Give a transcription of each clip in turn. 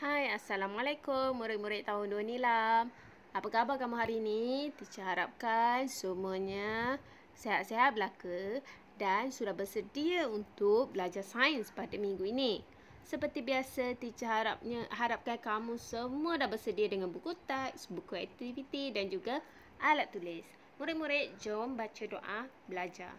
Hai, Assalamualaikum murid-murid tahun 2 nilam. Apa khabar kamu hari ini? Teacher harapkan semuanya sihat-sihat belaka dan sudah bersedia untuk belajar sains pada minggu ini. Seperti biasa, teacher harapkan kamu semua dah bersedia dengan buku teks, buku aktiviti dan juga alat tulis. Murid-murid, jom baca doa belajar.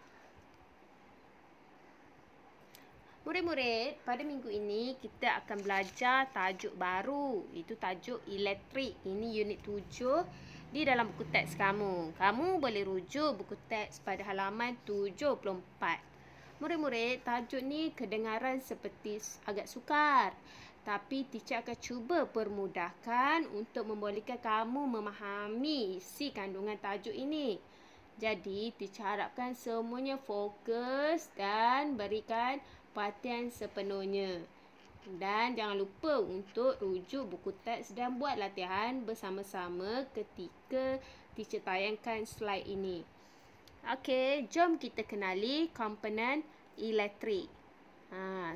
Murid-murid, pada minggu ini kita akan belajar tajuk baru. Itu tajuk elektrik. Ini unit 7 di dalam buku teks kamu. Kamu boleh rujuk buku teks pada halaman 74. Murid-murid, tajuk ni kedengaran seperti agak sukar. Tapi teacher akan cuba permudahkan untuk membolehkan kamu memahami isi kandungan tajuk ini. Jadi, teacher harapkan semuanya fokus dan berikan perhatian sepenuhnya. Dan jangan lupa untuk rujuk buku teks dan buat latihan bersama-sama ketika teacher tayangkan slide ini. Okey, jom kita kenali komponen elektrik.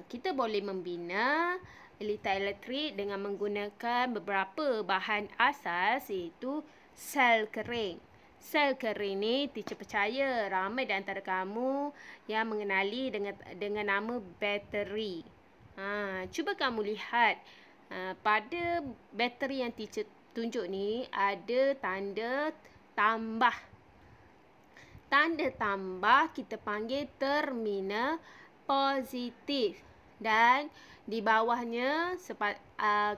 Kita boleh membina litar elektrik dengan menggunakan beberapa bahan asas iaitu sel kering. Sel kering ni teacher percaya ramai di antara kamu yang mengenali dengan nama bateri. Cuba kamu lihat pada bateri yang teacher tunjuk ni ada tanda tambah. Tanda tambah kita panggil terminal positif. Dan di bawahnya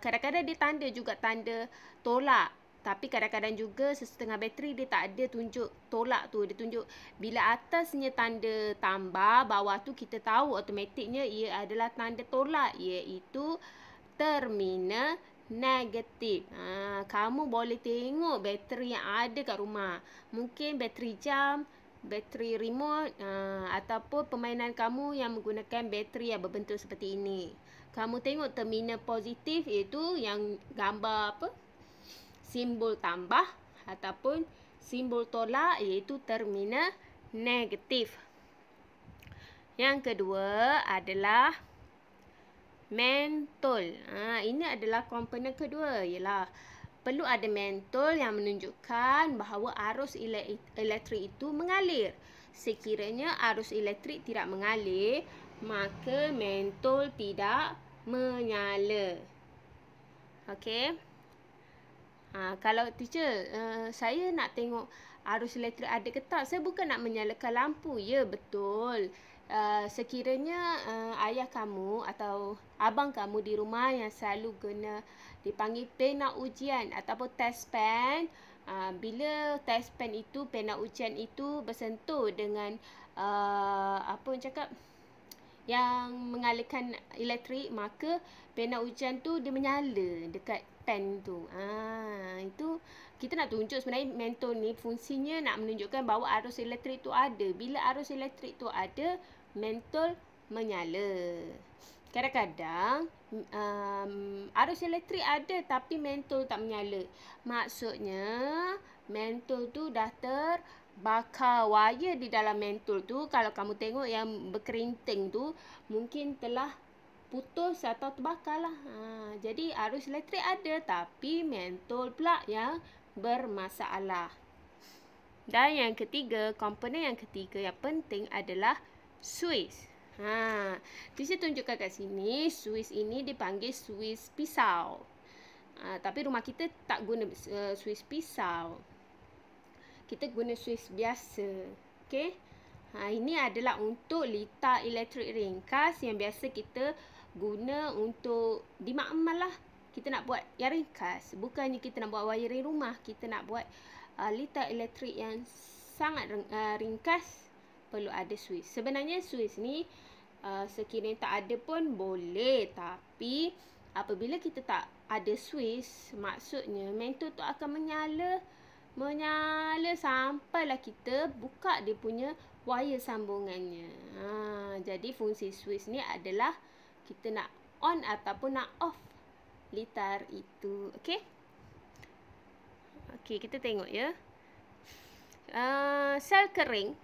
kadang-kadang dia tanda juga tanda tolak. Tapi kadang-kadang juga setengah bateri dia tak ada tunjuk tolak tu. Dia tunjuk bila atasnya tanda tambah, bawah tu kita tahu automatiknya ia adalah tanda tolak, iaitu terminal negatif. Kamu boleh tengok bateri yang ada kat rumah. Mungkin bateri jam, bateri remote, ataupun permainan kamu yang menggunakan bateri yang berbentuk seperti ini. Kamu tengok terminal positif iaitu yang gambar apa? Simbol tambah ataupun simbol tolak iaitu terminal negatif. Yang kedua adalah mentol. Ini adalah komponen kedua, ialah perlu ada mentol yang menunjukkan bahawa arus elektrik itu mengalir. Sekiranya arus elektrik tidak mengalir, maka mentol tidak menyala. Okey. Kalau teacher, saya nak tengok arus elektrik ada ke tak, saya bukan nak menyalakan lampu. Ya, betul. Sekiranya ayah kamu atau abang kamu di rumah yang selalu kena dipanggil pena ujian ataupun test pen, bila test pen itu, pena ujian itu bersentuh dengan yang mengalirkan elektrik, maka pena ujian tu dia menyala dekat pen tu. Itu kita nak tunjuk sebenarnya mentol ni fungsinya nak menunjukkan bahawa arus elektrik tu ada. Bila arus elektrik tu ada, mentol menyala. Kadang-kadang arus elektrik ada tapi mentol tak menyala. Maksudnya mentol tu dah terbakar. Wayar di dalam mentol tu, kalau kamu tengok yang berkerinting tu, mungkin telah putus atau terbakar lah. Jadi arus elektrik ada tapi mentol pula yang bermasalah. Dan yang ketiga, komponen yang ketiga yang penting adalah suis. Teacher tunjukkan kat sini, suis ini dipanggil suis pisau. Tapi rumah kita tak guna suis pisau. Kita guna suis biasa. Okey. Ini adalah untuk litar elektrik ringkas yang biasa kita guna untuk di makmal lah. Kita nak buat yang ringkas. Bukannya kita nak buat wiring rumah. Kita nak buat litar elektrik yang sangat ringkas. Perlu ada suis. Sebenarnya suis ni sekiranya tak ada pun boleh. Tapi apabila kita tak ada suis, maksudnya mentol tu akan menyala sampailah kita buka dia punya wayar sambungannya. Jadi fungsi suis ni adalah kita nak on ataupun nak off litar itu. Okey? Okey, kita tengok ya. Sel kering.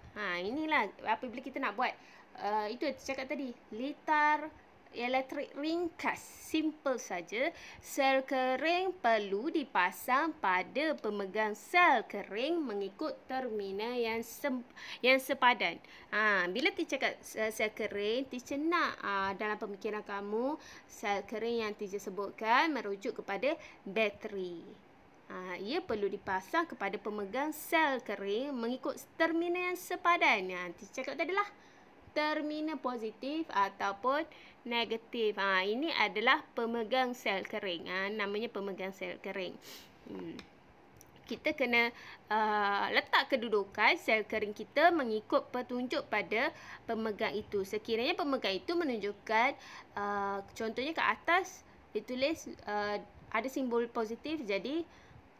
Inilah apabila kita nak buat itu cakap tadi, litar elektrik ringkas. Simple saja. Sel kering perlu dipasang pada pemegang sel kering mengikut terminal yang sepadan. Bila teacher cakap sel kering, teacher nak dalam pemikiran kamu, sel kering yang teacher sebutkan merujuk kepada bateri. Ia perlu dipasang kepada pemegang sel kering mengikut terminal yang sepadan. Teacher cakap tadi lah, terminal positif ataupun negatif. Ini adalah pemegang sel kering. Namanya pemegang sel kering. Kita kena letak kedudukan sel kering kita mengikut petunjuk pada pemegang itu. Sekiranya pemegang itu menunjukkan, contohnya ke atas ditulis ada simbol positif, jadi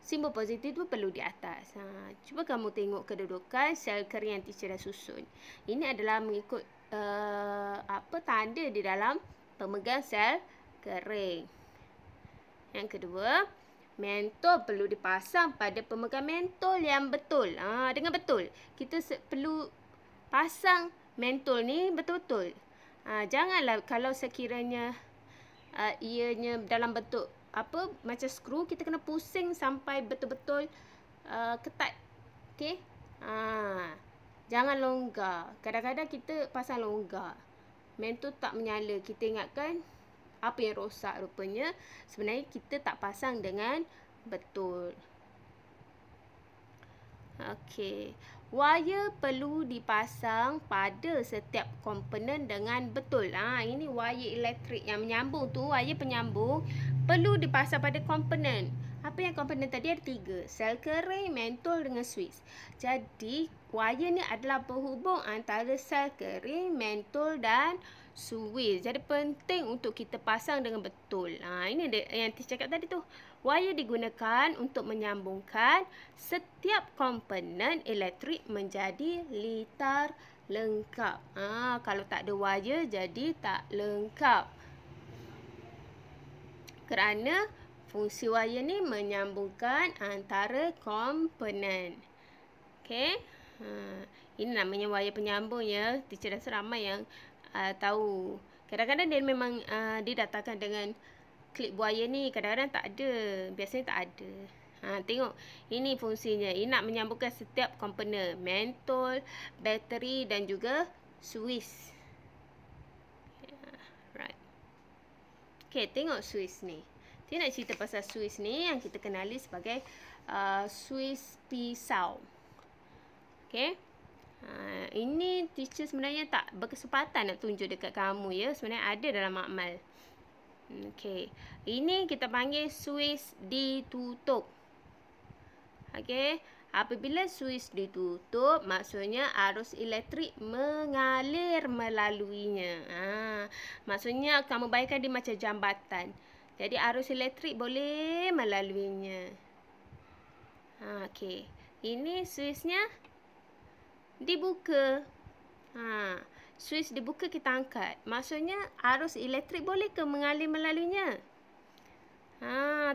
simbol positif tu perlu di atas. Cuba kamu tengok kedudukan sel kering yang teacher dah susun. Ini adalah mengikut tanda di dalam pemegang sel kering. Yang kedua, mentol perlu dipasang pada pemegang mentol yang betul. Dengan betul. Kita perlu pasang mentol ni betul-betul. Janganlah kalau sekiranya ianya dalam bentuk macam skru, kita kena pusing sampai betul-betul ketat. Okey? Jangan longgar. Kadang-kadang kita pasang longgar, mentol tak menyala. Kita ingatkan apa yang rosak, rupanya sebenarnya kita tak pasang dengan betul. Okey. Wire perlu dipasang pada setiap komponen dengan betul. Ini wire elektrik yang menyambung tu, wire penyambung perlu dipasang pada komponen. Apa yang komponen tadi ada 3. Sel kering, mentol dengan switch. Jadi, wire ni adalah penghubung antara sel kering, mentol dan switch. Jadi, penting untuk kita pasang dengan betul. Ini yang teacher cakap tadi tu. Wire digunakan untuk menyambungkan setiap komponen elektrik menjadi litar lengkap. Kalau tak ada wire, jadi tak lengkap. Kerana fungsi wire ni menyambungkan antara komponen. Okey. Ini namanya wire penyambung ya. Teacher rasa ramai yang tahu. Kadang-kadang dia memang didatangkan dengan klip wire ni. Kadang-kadang tak ada. Biasanya tak ada. Tengok. Ini fungsinya. Ini nak menyambungkan setiap komponen. Mentol, bateri dan juga switch. Right. Okey, tengok switch ni. Kita nak cerita pasal switch ni yang kita kenali sebagai switch pisau. Okey. Ini teacher sebenarnya tak berkesempatan nak tunjuk dekat kamu ya. Sebenarnya ada dalam makmal. Okey. Ini kita panggil switch ditutup. Okey. Apabila switch ditutup, maksudnya arus elektrik mengalir melaluinya. Maksudnya kamu bayangkan dia macam jambatan. Jadi arus elektrik boleh melaluinya. Okey. Ini switchnya dibuka. Switch dibuka, kita angkat. Maksudnya arus elektrik boleh ke mengalir melaluinya?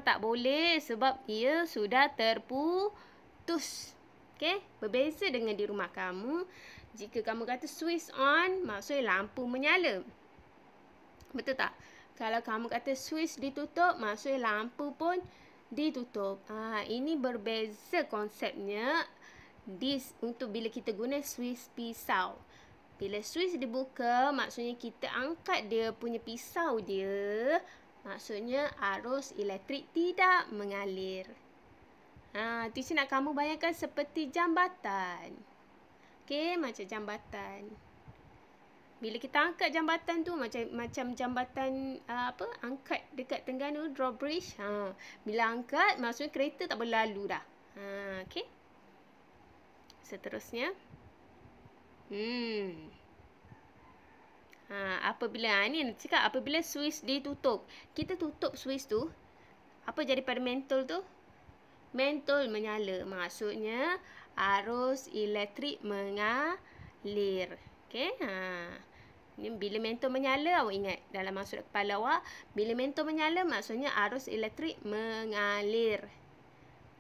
Tak boleh sebab ia sudah terputus. Okey? Berbeza dengan di rumah kamu. Jika kamu kata switch on, maksudnya lampu menyala. Betul tak? Kalau kamu kata switch ditutup, maksudnya lampu pun ditutup. Ini berbeza konsepnya untuk bila kita guna switch pisau. Bila switch dibuka, maksudnya kita angkat dia punya pisau dia. Maksudnya arus elektrik tidak mengalir. Teacher nak kamu bayangkan seperti jambatan. Okey, macam jambatan. Bila kita angkat jambatan tu macam jambatan angkat dekat Terengganu drawbridge. Bila angkat, maksudnya kereta tak boleh lalu dah. Okey. Seterusnya. Apabila ni cakap apabila switch ditutup, kita tutup switch tu, apa jadi pada mentol tu? Mentol menyala. Maksudnya arus elektrik mengalir. Okey. Ni bila mentol menyala, awak ingat dalam masuk kepala awak, bila mentol menyala maksudnya arus elektrik mengalir.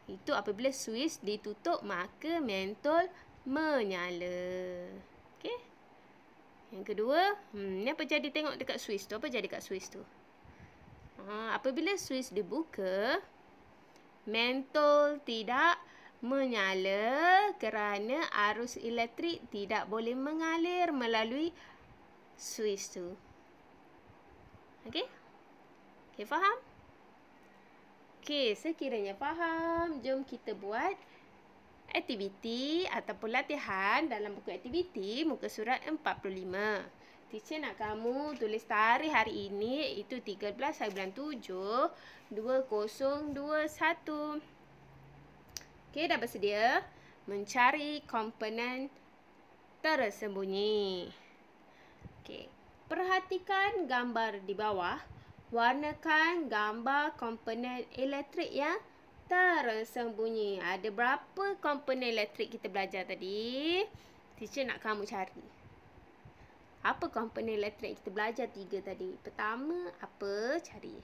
Itu apabila switch ditutup, maka mentol menyala. Okey. Yang kedua, ni apa jadi tengok dekat Swiss tu? Apa jadi dekat Swiss tu? Apabila Swiss dibuka, mentol tidak menyala kerana arus elektrik tidak boleh mengalir melalui Swiss tu. Okey? Okey, faham? Okey, sekiranya faham, jom kita buat aktiviti ataupun latihan dalam buku aktiviti muka surat 45. Teacher nak kamu tulis tarikh hari ini iaitu 13 hari bulan 7 2021. Okey, dah bersedia? Mencari komponen tersembunyi. Okey, perhatikan gambar di bawah. Warnakan gambar komponen elektrik yang tersembunyi. Ada berapa komponen elektrik kita belajar tadi? Teacher nak kamu cari. Apa komponen elektrik kita belajar 3 tadi? Pertama, apa? Cari.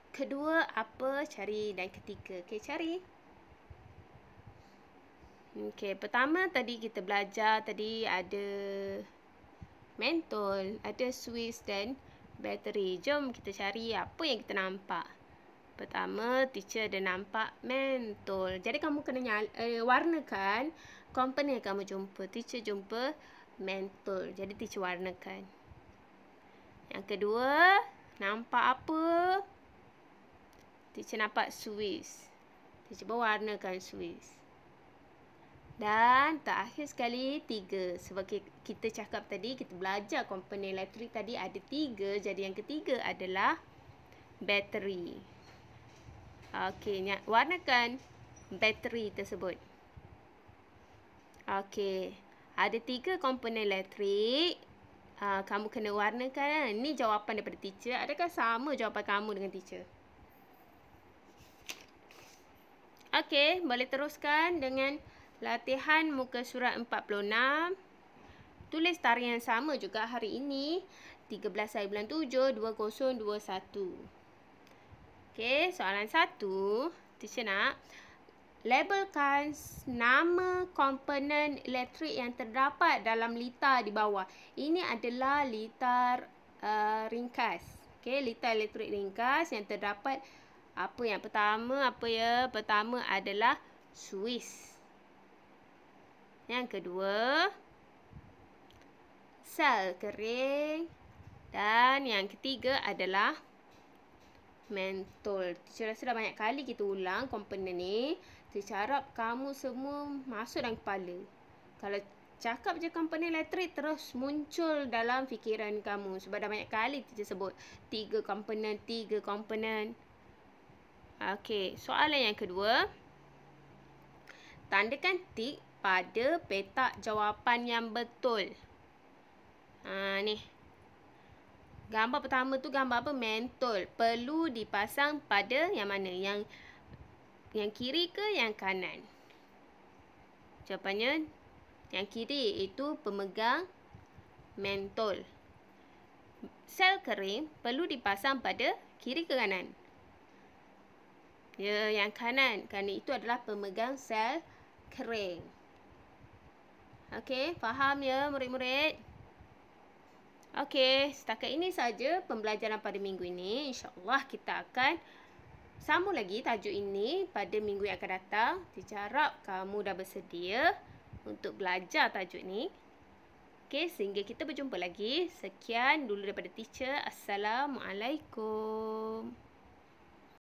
Kedua, apa? Cari. Dan ketiga, okey, cari. Okey, pertama tadi kita belajar tadi ada mentol, ada Swiss dan bateri. Jom kita cari apa yang kita nampak. Pertama, teacher ada nampak mentol. Jadi kamu kena warnakan komponen yang kamu jumpa. Teacher jumpa mentol. Jadi teacher warnakan. Yang kedua, nampak apa? Teacher nampak Swiss. Teacher berwarnakan Swiss. Dan terakhir sekali 3. Sebab kita cakap tadi, kita belajar komponen elektrik tadi ada 3. Jadi yang ketiga adalah bateri. Okey, warnakan bateri tersebut. Okey, ada 3 komponen elektrik. Kamu kena warnakan. Ini jawapan daripada teacher. Adakah sama jawapan kamu dengan teacher? Okey, boleh teruskan dengan latihan muka surat 46. Tulis tarikh yang sama juga hari ini. 13 hari bulan 7, 2021. Okey, soalan 1. Teacher nak labelkan nama komponen elektrik yang terdapat dalam litar di bawah. Ini adalah litar ringkas. Okey, litar elektrik ringkas yang terdapat apa yang pertama? Apa ya? Pertama adalah Swiss. Yang kedua, sel kering. Dan yang ketiga adalah mentol. Teacher rasa dah banyak kali kita ulang komponen ni. Teacher harap kamu semua masuk dalam kepala. Kalau cakap je komponen elektrik, terus muncul dalam fikiran kamu. Sebab dah banyak kali teacher sebut 3 komponen, 3 komponen. Okey, soalan yang kedua. Tandakan tik pada petak jawapan yang betul. Ni. Gambar pertama tu gambar apa? Mentol. Perlu dipasang pada yang mana? Yang kiri ke yang kanan? Jawapannya yang kiri, iaitu pemegang mentol. Sel kering perlu dipasang pada kiri ke kanan? Ya, yang kanan. Kerana itu adalah pemegang sel kering. Okey, faham ya murid-murid? Okey, setakat ini saja pembelajaran pada minggu ini. InsyaAllah kita akan sambung lagi tajuk ini pada minggu yang akan datang. Teacher harap kamu dah bersedia untuk belajar tajuk ni. Okey, sehingga kita berjumpa lagi. Sekian dulu daripada teacher. Assalamualaikum.